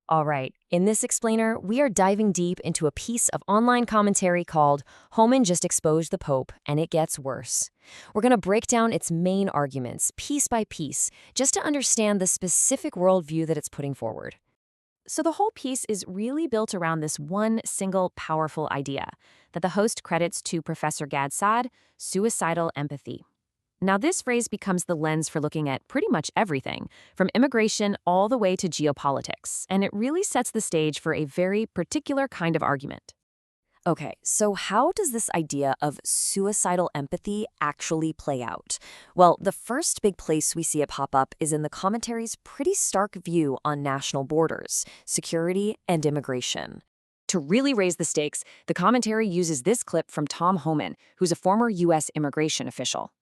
All right, in this explainer, we are diving deep into a piece of online commentary called Holman Just Exposed the Pope, and it gets worse. We're going to break down its main arguments, piece by piece, just to understand the specific worldview that it's putting forward. So the whole piece is really built around this one single powerful idea that the host credits to Professor Gadsad, suicidal empathy. Now, this phrase becomes the lens for looking at pretty much everything, from immigration all the way to geopolitics, and it really sets the stage for a very particular kind of argument. Okay, so how does this idea of suicidal empathy actually play out? Well, the first big place we see it pop up is in the commentary's pretty stark view on national borders, security, and immigration. To really raise the stakes, the commentary uses this clip from Tom Holman, who's a former U.S. immigration official.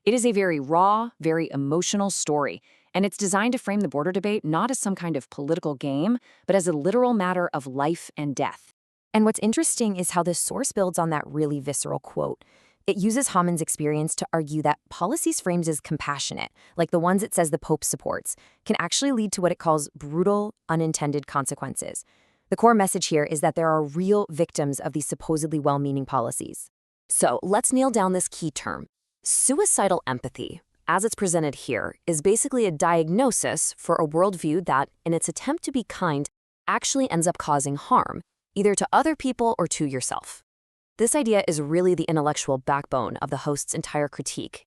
It is a very raw, very emotional story, and it's designed to frame the border debate not as some kind of political game, but as a literal matter of life and death. And what's interesting is how this source builds on that really visceral quote. It uses Haman's experience to argue that policies framed as compassionate, like the ones it says the Pope supports, can actually lead to what it calls brutal, unintended consequences. The core message here is that there are real victims of these supposedly well-meaning policies. So let's nail down this key term. Suicidal empathy, as it's presented here, is basically a diagnosis for a worldview that, in its attempt to be kind, actually ends up causing harm, either to other people or to yourself. This idea is really the intellectual backbone of the host's entire critique.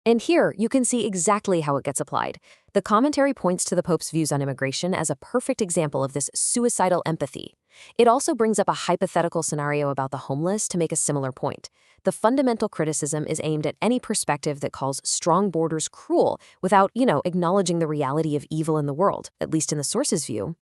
And here, you can see exactly how it gets applied. The commentary points to the Pope's views on immigration as a perfect example of this suicidal empathy. It also brings up a hypothetical scenario about the homeless to make a similar point. The fundamental criticism is aimed at any perspective that calls strong borders cruel without, acknowledging the reality of evil in the world, at least in the source's view.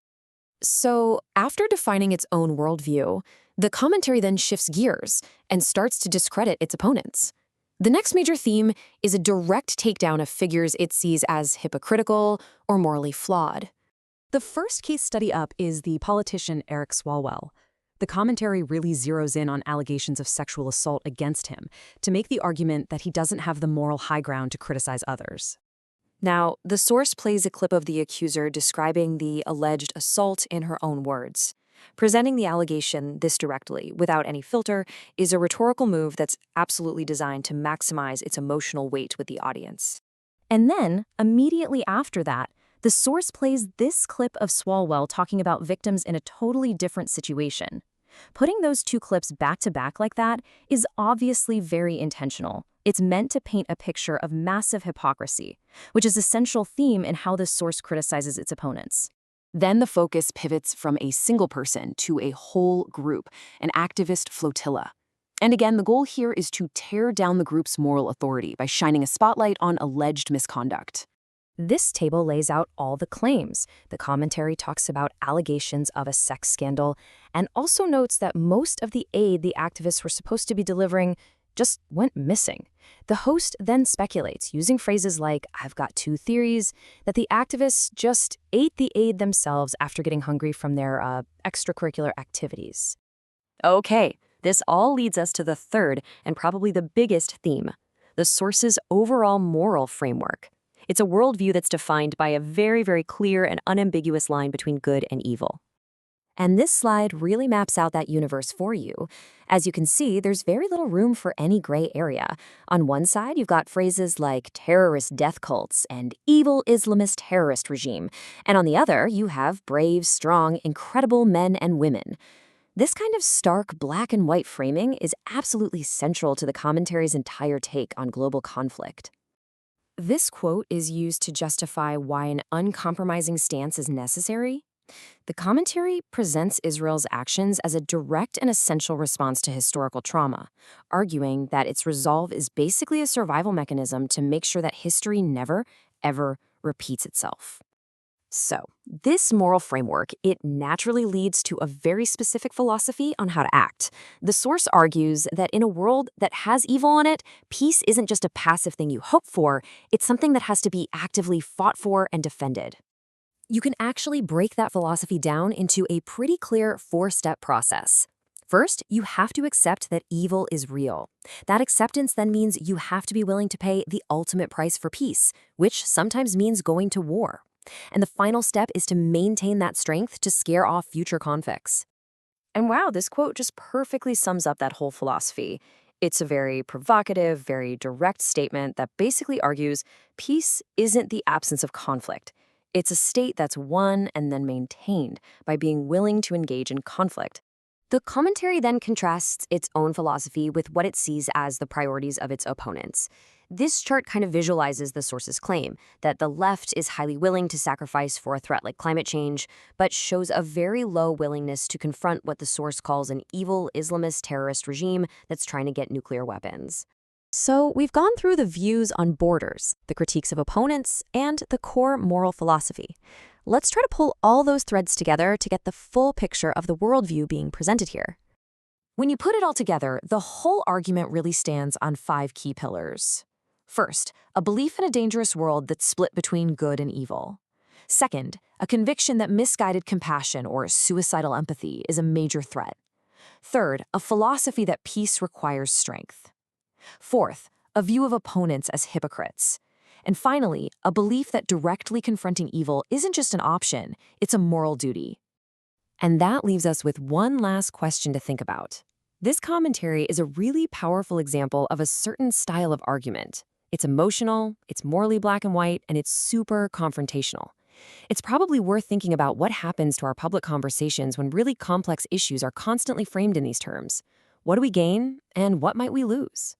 So, after defining its own worldview, the commentary then shifts gears and starts to discredit its opponents. The next major theme is a direct takedown of figures it sees as hypocritical or morally flawed. The first case study up is the politician Eric Swalwell. The commentary really zeroes in on allegations of sexual assault against him to make the argument that he doesn't have the moral high ground to criticize others. Now, the source plays a clip of the accuser describing the alleged assault in her own words. Presenting the allegation this directly, without any filter, is a rhetorical move that's absolutely designed to maximize its emotional weight with the audience. And then, immediately after that, the source plays this clip of Swalwell talking about victims in a totally different situation. Putting those two clips back to back like that is obviously very intentional. It's meant to paint a picture of massive hypocrisy, which is a central theme in how the source criticizes its opponents. Then the focus pivots from a single person to a whole group, an activist flotilla. And again, the goal here is to tear down the group's moral authority by shining a spotlight on alleged misconduct. This table lays out all the claims. The commentary talks about allegations of a sex scandal and also notes that most of the aid the activists were supposed to be delivering just went missing. The host then speculates, using phrases like, "I've got two theories," that the activists just ate the aid themselves after getting hungry from their extracurricular activities. Okay, this all leads us to the third and probably the biggest theme, the source's overall moral framework. It's a worldview that's defined by a very, very clear and unambiguous line between good and evil. And this slide really maps out that universe for you. As you can see, there's very little room for any gray area. On one side, you've got phrases like terrorist death cults and evil Islamist terrorist regime. And on the other, you have brave, strong, incredible men and women. This kind of stark black and white framing is absolutely central to the commentary's entire take on global conflict. This quote is used to justify why an uncompromising stance is necessary. The commentary presents Israel's actions as a direct and essential response to historical trauma, arguing that its resolve is basically a survival mechanism to make sure that history never, ever repeats itself. So, this moral framework, it naturally leads to a very specific philosophy on how to act. The source argues that in a world that has evil in it, peace isn't just a passive thing you hope for, it's something that has to be actively fought for and defended. You can actually break that philosophy down into a pretty clear four-step process. First, you have to accept that evil is real. That acceptance then means you have to be willing to pay the ultimate price for peace, which sometimes means going to war. And the final step is to maintain that strength to scare off future conflicts. And wow, this quote just perfectly sums up that whole philosophy. It's a very provocative, very direct statement that basically argues peace isn't the absence of conflict. It's a state that's won and then maintained by being willing to engage in conflict. The commentary then contrasts its own philosophy with what it sees as the priorities of its opponents. This chart kind of visualizes the source's claim that the left is highly willing to sacrifice for a threat like climate change, but shows a very low willingness to confront what the source calls an evil Islamist terrorist regime that's trying to get nuclear weapons. So we've gone through the views on borders, the critiques of opponents, and the core moral philosophy. Let's try to pull all those threads together to get the full picture of the worldview being presented here. When you put it all together, the whole argument really stands on 5 key pillars. First, a belief in a dangerous world that's split between good and evil. Second, a conviction that misguided compassion or suicidal empathy is a major threat. Third, a philosophy that peace requires strength. Fourth, a view of opponents as hypocrites. And finally, a belief that directly confronting evil isn't just an option, it's a moral duty. And that leaves us with one last question to think about. This commentary is a really powerful example of a certain style of argument. It's emotional, it's morally black and white, and it's super confrontational. It's probably worth thinking about what happens to our public conversations when really complex issues are constantly framed in these terms. What do we gain, and what might we lose?